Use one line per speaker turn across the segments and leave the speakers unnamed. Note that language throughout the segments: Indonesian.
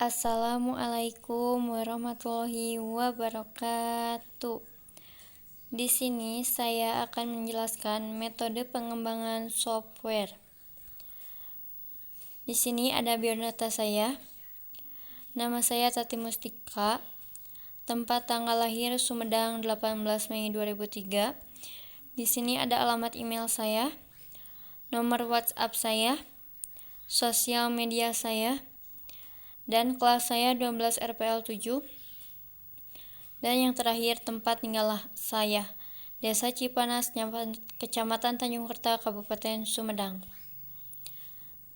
Assalamualaikum warahmatullahi wabarakatuh. Di sini saya akan menjelaskan metode pengembangan software. Di sini ada biodata saya. Nama saya Tati Mustika. Tempat tanggal lahir Sumedang 18 Mei 2003. Di sini ada alamat email saya, nomor WhatsApp saya, sosial media saya, dan kelas saya 12 RPL 7. Dan yang terakhir tempat tinggal saya, Desa Cipanas, Kecamatan Tanjung Kerta, Kabupaten Sumedang.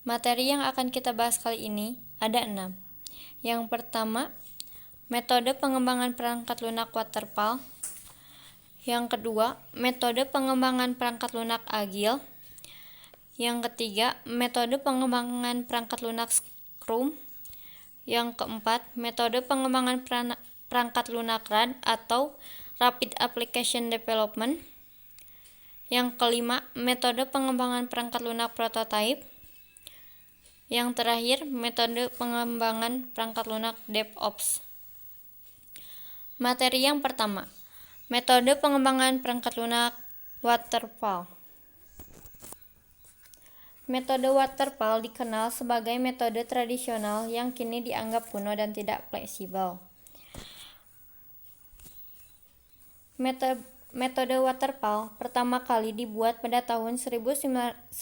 Materi yang akan kita bahas kali ini ada 6. Yang pertama, metode pengembangan perangkat lunak waterfall. Yang kedua, metode pengembangan perangkat lunak agile. Yang ketiga, metode pengembangan perangkat lunak Scrum. Yang keempat, metode pengembangan perangkat lunak RAD atau Rapid Application Development. Yang kelima, metode pengembangan perangkat lunak prototype. Yang terakhir, metode pengembangan perangkat lunak DevOps. Materi yang pertama, metode pengembangan perangkat lunak waterfall. Metode waterfall dikenal sebagai metode tradisional yang kini dianggap kuno dan tidak fleksibel. Metode waterfall pertama kali dibuat pada tahun 1970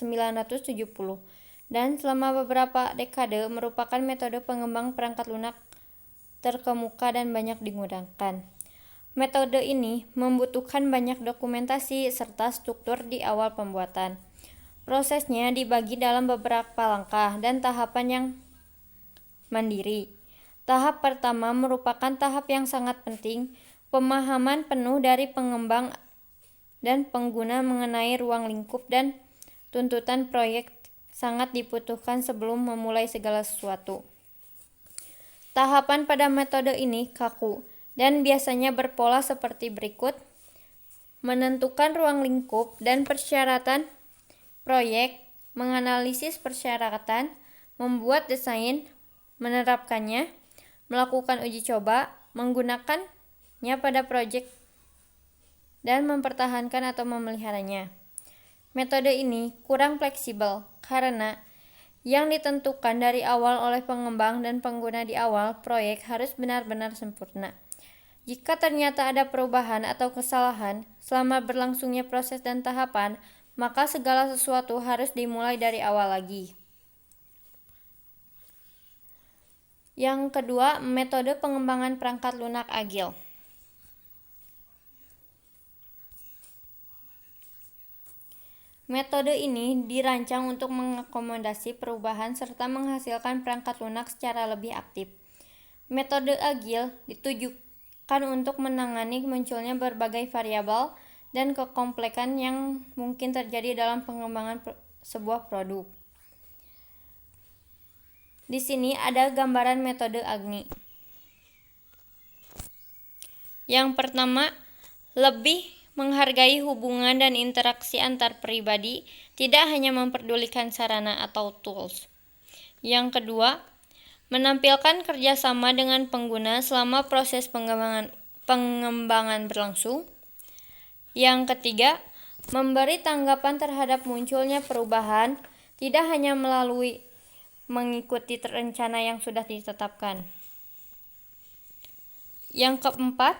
dan selama beberapa dekade merupakan metode pengembang perangkat lunak terkemuka dan banyak digunakan. Metode ini membutuhkan banyak dokumentasi serta struktur di awal pembuatan. Prosesnya dibagi dalam beberapa langkah dan tahapan yang mandiri. Tahap pertama merupakan tahap yang sangat penting, pemahaman penuh dari pengembang dan pengguna mengenai ruang lingkup dan tuntutan proyek sangat dibutuhkan sebelum memulai segala sesuatu. Tahapan pada metode ini kaku dan biasanya berpola seperti berikut: menentukan ruang lingkup dan persyaratan proyek, menganalisis persyaratan, membuat desain, menerapkannya, melakukan uji coba, menggunakannya pada proyek, dan mempertahankan atau memeliharanya. Metode ini kurang fleksibel karena yang ditentukan dari awal oleh pengembang dan pengguna di awal proyek harus benar-benar sempurna. Jika ternyata ada perubahan atau kesalahan selama berlangsungnya proses dan tahapan, maka segala sesuatu harus dimulai dari awal lagi. Yang kedua, metode pengembangan perangkat lunak agile. Metode ini dirancang untuk mengakomodasi perubahan serta menghasilkan perangkat lunak secara lebih aktif. Metode agile ditujukan untuk menangani munculnya berbagai variabel dan kekomplekan yang mungkin terjadi dalam pengembangan sebuah produk. Di sini ada gambaran metode Agni. Yang pertama, lebih menghargai hubungan dan interaksi antar pribadi, tidak hanya memperdulikan sarana atau tools. Yang kedua, menampilkan kerjasama dengan pengguna selama proses pengembangan berlangsung. Yang ketiga, memberi tanggapan terhadap munculnya perubahan, tidak hanya melalui mengikuti rencana yang sudah ditetapkan. Yang keempat,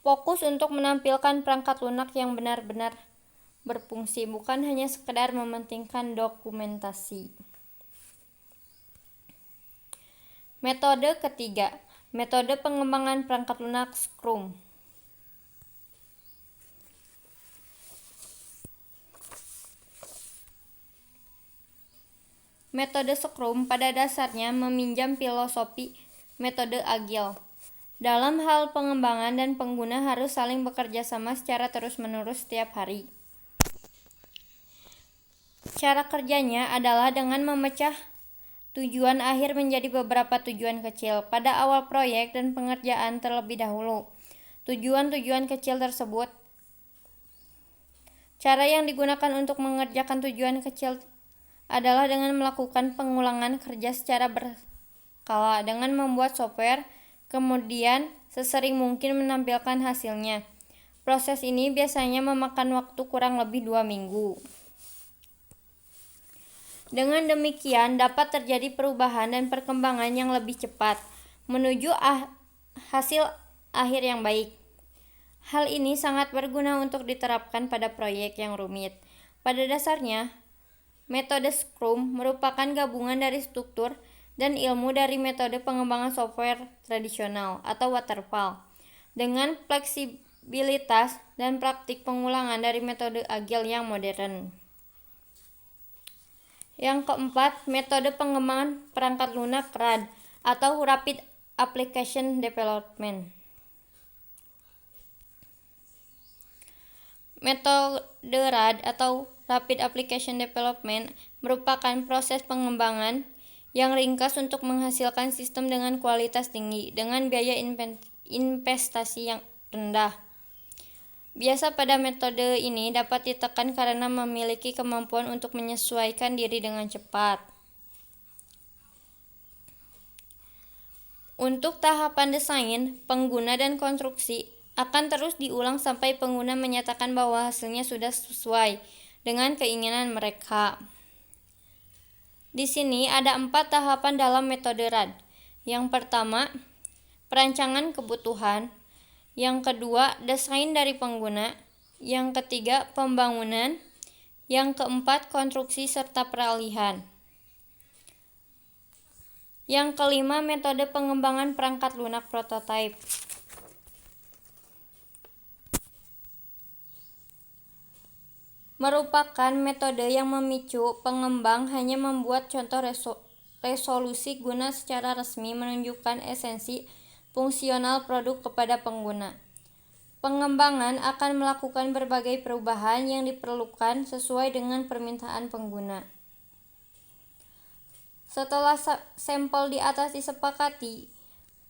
fokus untuk menampilkan perangkat lunak yang benar-benar berfungsi, bukan hanya sekedar mementingkan dokumentasi. Metode ketiga, metode pengembangan perangkat lunak Scrum. Metode Scrum pada dasarnya meminjam filosofi metode Agile. Dalam hal pengembangan dan pengguna harus saling bekerja sama secara terus-menerus setiap hari. Cara kerjanya adalah dengan memecah tujuan akhir menjadi beberapa tujuan kecil pada awal proyek dan pengerjaan terlebih dahulu. Tujuan-tujuan kecil tersebut, cara yang digunakan untuk mengerjakan tujuan kecil adalah dengan melakukan pengulangan kerja secara skala dengan membuat software, kemudian sesering mungkin menampilkan hasilnya. Proses ini biasanya memakan waktu kurang lebih 2 minggu. Dengan demikian, dapat terjadi perubahan dan perkembangan yang lebih cepat menuju hasil akhir yang baik. Hal ini sangat berguna untuk diterapkan pada proyek yang rumit. Pada dasarnya, metode Scrum merupakan gabungan dari struktur dan ilmu dari metode pengembangan software tradisional atau waterfall, dengan fleksibilitas dan praktik pengulangan dari metode agile yang modern. Yang keempat, metode pengembangan perangkat lunak RAD atau Rapid Application Development. Metode RAD atau Rapid Application Development merupakan proses pengembangan yang ringkas untuk menghasilkan sistem dengan kualitas tinggi dengan biaya investasi yang rendah. Biasa pada metode ini dapat ditekan karena memiliki kemampuan untuk menyesuaikan diri dengan cepat. Untuk tahapan desain, pengguna dan konstruksi akan terus diulang sampai pengguna menyatakan bahwa hasilnya sudah sesuai dengan keinginan mereka. Di sini ada 4 tahapan dalam metode RAD. Yang pertama, perancangan kebutuhan. Yang kedua, desain dari pengguna. Yang ketiga, pembangunan. Yang keempat, konstruksi serta peralihan. Yang kelima, metode pengembangan perangkat lunak prototype. Merupakan metode yang memicu pengembang hanya membuat contoh resolusi guna secara resmi menunjukkan esensi fungsional produk kepada pengguna. Pengembangan akan melakukan berbagai perubahan yang diperlukan sesuai dengan permintaan pengguna. Setelah sampel di atas disepakati,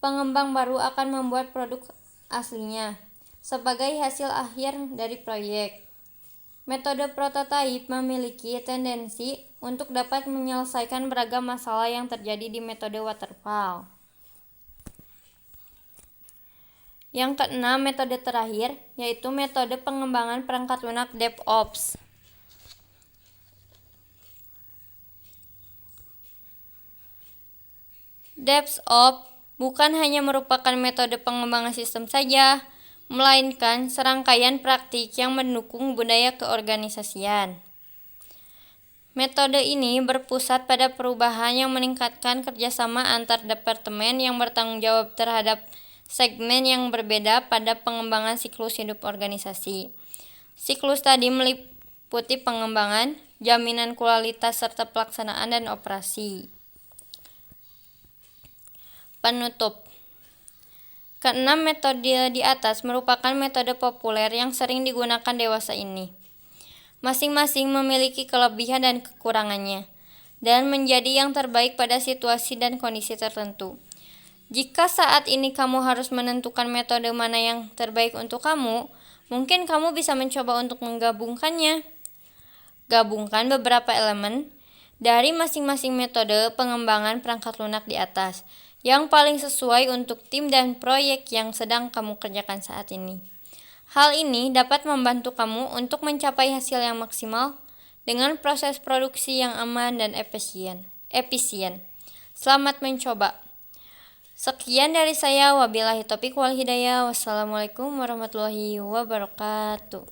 pengembang baru akan membuat produk aslinya sebagai hasil akhir dari proyek. Metode prototype memiliki tendensi untuk dapat menyelesaikan beragam masalah yang terjadi di metode waterfall. Yang keenam, metode terakhir, yaitu metode pengembangan perangkat lunak DevOps. DevOps bukan hanya merupakan metode pengembangan sistem saja, melainkan serangkaian praktik yang mendukung budaya keorganisasian. Metode ini berpusat pada perubahan yang meningkatkan kerjasama antar departemen yang bertanggung jawab terhadap segmen yang berbeda pada pengembangan siklus hidup organisasi. Siklus tadi meliputi pengembangan, jaminan kualitas, serta pelaksanaan dan operasi. Penutup. Keenam metode di atas merupakan metode populer yang sering digunakan dewasa ini. Masing-masing memiliki kelebihan dan kekurangannya, dan menjadi yang terbaik pada situasi dan kondisi tertentu. Jika saat ini kamu harus menentukan metode mana yang terbaik untuk kamu, mungkin kamu bisa mencoba untuk menggabungkannya. Gabungkan beberapa elemen dari masing-masing metode pengembangan perangkat lunak di atas yang paling sesuai untuk tim dan proyek yang sedang kamu kerjakan saat ini. Hal ini dapat membantu kamu untuk mencapai hasil yang maksimal dengan proses produksi yang aman dan efisien. Selamat mencoba. Sekian dari saya, wabillahi taufiq wal hidayah. Wassalamualaikum warahmatullahi wabarakatuh.